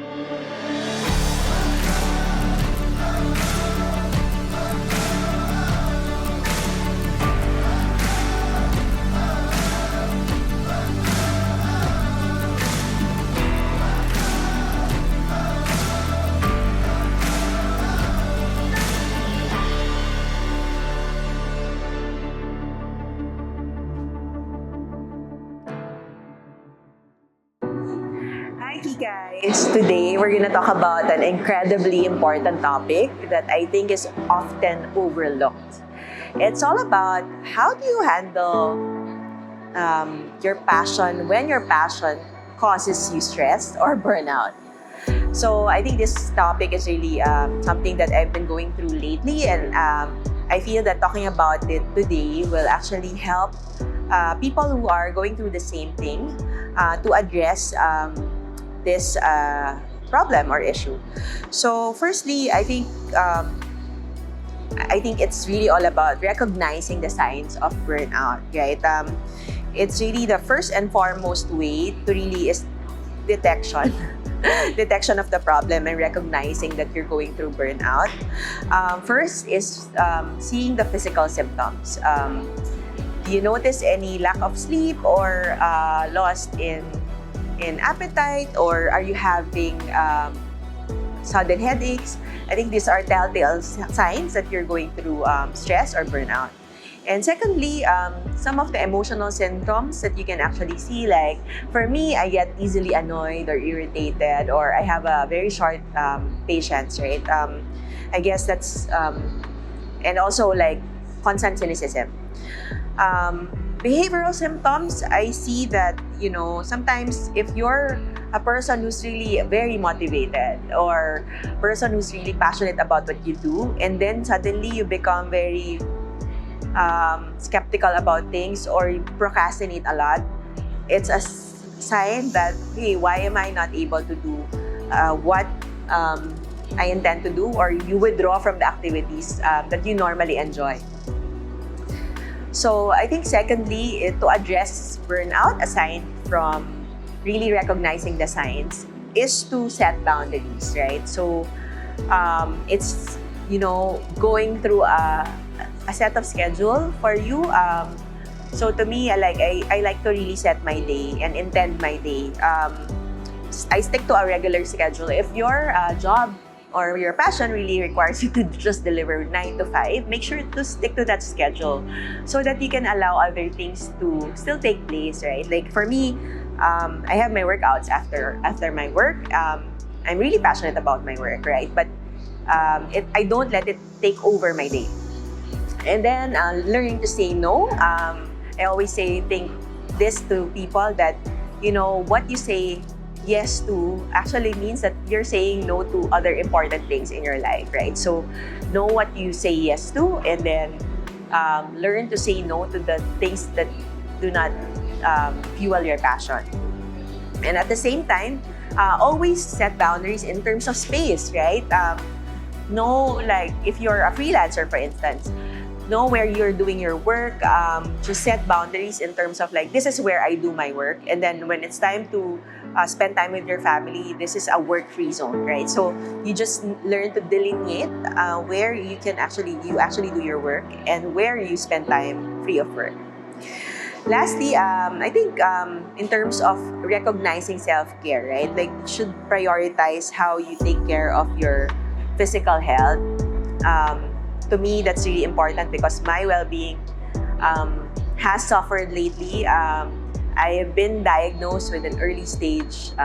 Hi guys! Today we're gonna talk about an incredibly important topic that I think is often overlooked. It's all about how do you handle your passion when your passion causes you stress or burnout. So I think this topic is really something that I've been going through lately, and I feel that talking about it today will actually help people who are going through the same thing to address this problem or issue. So firstly, I think it's really all about recognizing the signs of burnout, right? It's really the first and foremost way to really is detection. Detection of the problem and recognizing that you're going through burnout. First is seeing the physical symptoms. Do you notice any lack of sleep or lost in appetite, or are you having sudden headaches? I think these are telltale signs that you're going through stress or burnout. And secondly, some of the emotional symptoms that you can actually see, like for me, I get easily annoyed or irritated, or I have a very short patience, right? I guess that's, and also like constant cynicism. Behavioral symptoms, I see that, sometimes if you're a person who's really very motivated or person who's really passionate about what you do, and then suddenly you become very skeptical about things or you procrastinate a lot, it's a sign that, hey, why am I not able to do what I intend to do, or you withdraw from the activities that you normally enjoy. So I think secondly, to address burnout, aside from really recognizing the signs, is to set boundaries, right? So it's, going through a set of schedule for you. So to me, I like to really set my day and intend my day. I stick to a regular schedule. If your job or your passion really requires you to just deliver 9 to 5, make sure to stick to that schedule so that you can allow other things to still take place, right? Like for me, I have my workouts after my work. I'm really passionate about my work, right? But I don't let it take over my day. And then learning to say no. I always think this to people that, what you say yes to actually means that you're saying no to other important things in your life, right? So know what you say yes to, and then learn to say no to the things that do not fuel your passion. And at the same time, always set boundaries in terms of space, right? Know, like if you're a freelancer, for instance, know where you're doing your work. Just set boundaries in terms of like, this is where I do my work, and then when it's time to spend time with your family, this is a work-free zone, right? So you just learn to delineate where you actually do your work and where you spend time free of work. Lastly, I think in terms of recognizing self-care, right? Like, you should prioritize how you take care of your physical health. To me, that's really important because my well-being has suffered lately. I have been diagnosed with an early stage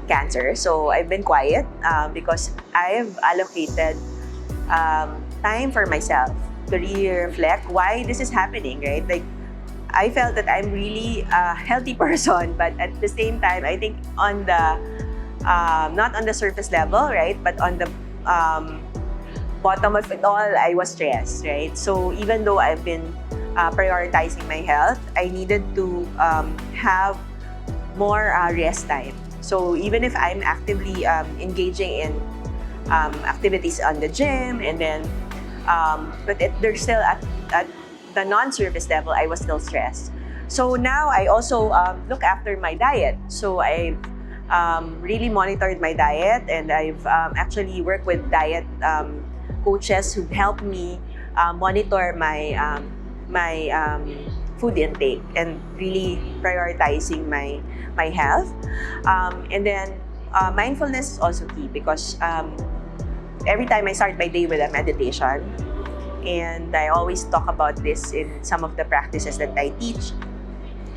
cancer. So I've been quiet because I've allocated time for myself to really reflect why this is happening, right? Like, I felt that I'm really a healthy person, but at the same time, I think on the, not on the surface level, right? But on the bottom of it all, I was stressed, right? So even though I've been prioritizing my health, I needed to have more rest time. So even if I'm actively engaging in activities on the gym, and then, but there's still at the non-surface level, I was still stressed. So now I also look after my diet. So really monitored my diet, and I've actually worked with diet coaches who helped me monitor my food intake and really prioritizing my health. And then mindfulness is also key because every time I start my day with a meditation, and I always talk about this in some of the practices that I teach.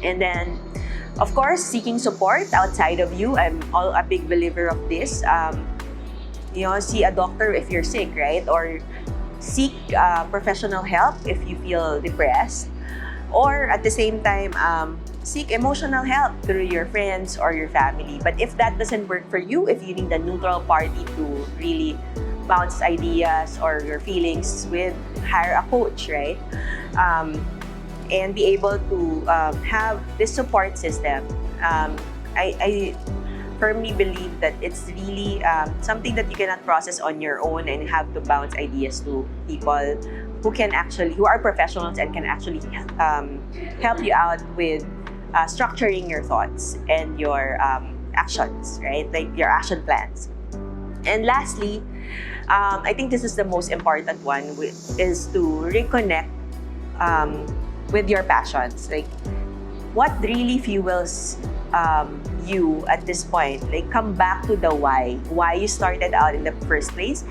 And then, of course, seeking support outside of you. I'm a big believer of this. See a doctor if you're sick, right? Or seek professional help if you feel depressed. Or at the same time, seek emotional help through your friends or your family. But if that doesn't work for you, if you need a neutral party to really bounce ideas or your feelings with, hire a coach, right? And be able to have this support system. I firmly believe that it's really something that you cannot process on your own and have to bounce ideas to people who are professionals and can actually help you out with structuring your thoughts and your actions, right? Like your action plans. And lastly, I think this is the most important one, is to reconnect with your passions. Like, what really fuels you at this point? Like, come back to the why you started out in the first place,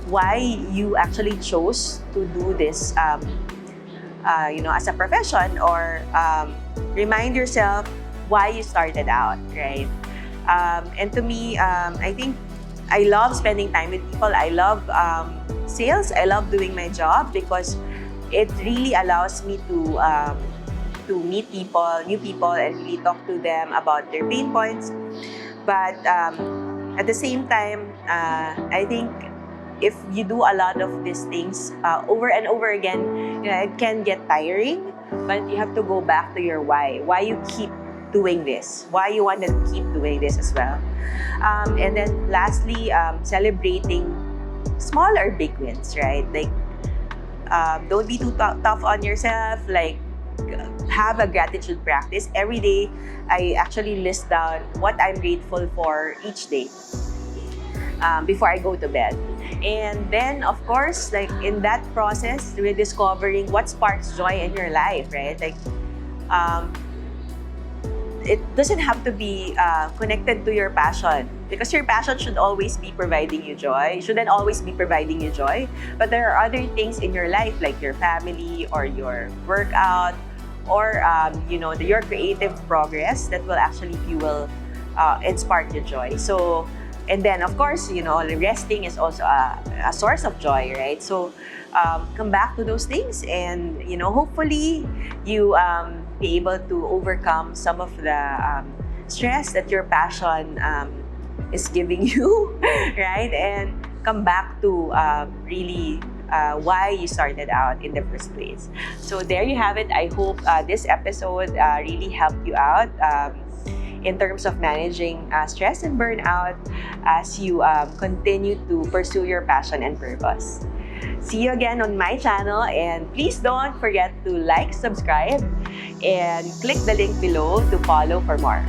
why you actually chose to do this, as a profession, or remind yourself why you started out, right? And to me, I think I love spending time with people. I love sales. I love doing my job because it really allows me to meet people, new people, and really talk to them about their pain points. But at the same time, I think if you do a lot of these things over and over again, it can get tiring. But you have to go back to your why you keep doing this, why you want to keep doing this as well. And then lastly, celebrating small or big wins, right? Like, don't be too tough on yourself. Like, have a gratitude practice. Every day, I actually list down what I'm grateful for each day before I go to bed. And then, of course, like in that process, rediscovering what sparks joy in your life, right? Like, it doesn't have to be connected to your passion, because your passion should always be providing you joy. It shouldn't always be providing you joy. But there are other things in your life, like your family or your workout, or your creative progress that will actually fuel and spark your joy. So, and then of course, resting is also a source of joy, right? So come back to those things, and hopefully you be able to overcome some of the stress that your passion is giving you, right? And come back to really why you started out in the first place. So there you have it. I hope this episode really helped you out in terms of managing stress and burnout as you continue to pursue your passion and purpose. See you again on my channel, and please don't forget to like, subscribe, and click the link below to follow for more.